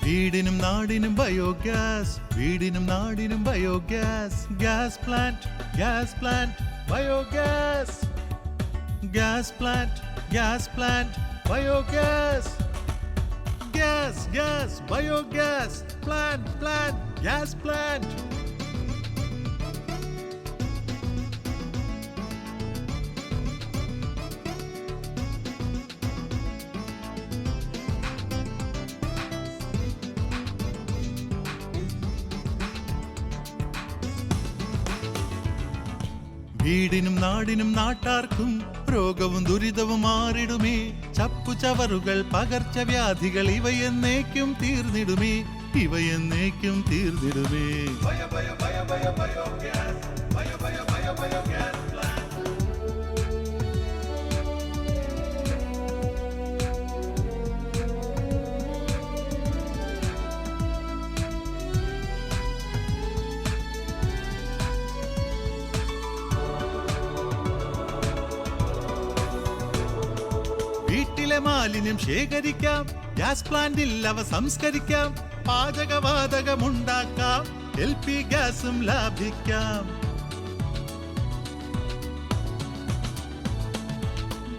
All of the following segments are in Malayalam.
വീടിനും നാടിനും ബയോഗ്യാസ്, വീടിനും നാടിനും biogas. Gas plant, gas plant, biogas. Gas plant, gas plant, biogas. Gas, gas, biogas. Plant, plant, gas plant. വീടിനും നാടിനും നാട്ടാർക്കും രോഗവും ദുരിതവും മാറിടുമേ. ചപ്പുചവറുകൾ, പകർച്ചവ്യാധികൾ ഇവയെന്നേക്കും തീർന്നിടുമേ, ഇവയെന്നേക്കും തീർന്നിടുമേ. വീട്ടിലെ മാലിന്യം ശേഖരിക്കാം, ഗ്യാസ് പ്ലാന്റിൽ അവ സംസ്കരിക്കാം. പാചകവാതകമുണ്ടാക്കാം, LP ഗ്യാസും ലാഭിക്കാം.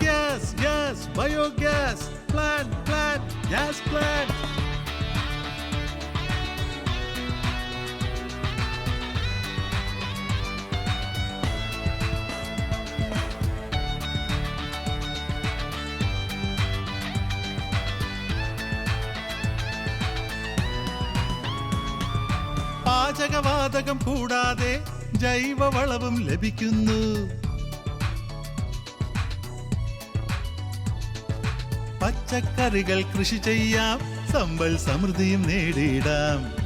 Gas, gas, biogas. Plant, plant, gas plant. പാചകവാതകം കൂടാതെ ജൈവവളവും ലഭിക്കുന്നു. പച്ചക്കറികൾ കൃഷി ചെയ്യാം, സമ്പൽ സമൃദ്ധിയും നേടിയിടാം.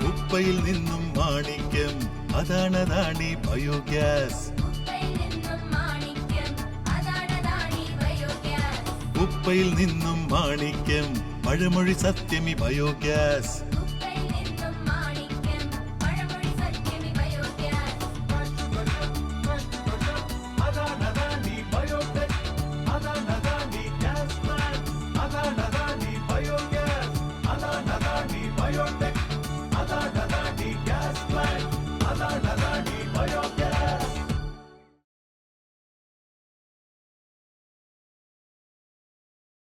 ഉപ്പയിൽ നിന്നും മാണിക്യം, അതാണതാണി ബയോഗ്യാസ്. ഉപ്പയിൽ നിന്നും മാണിക്യം, പഴമൊഴി സത്യമി ബയോഗ്യാസ്.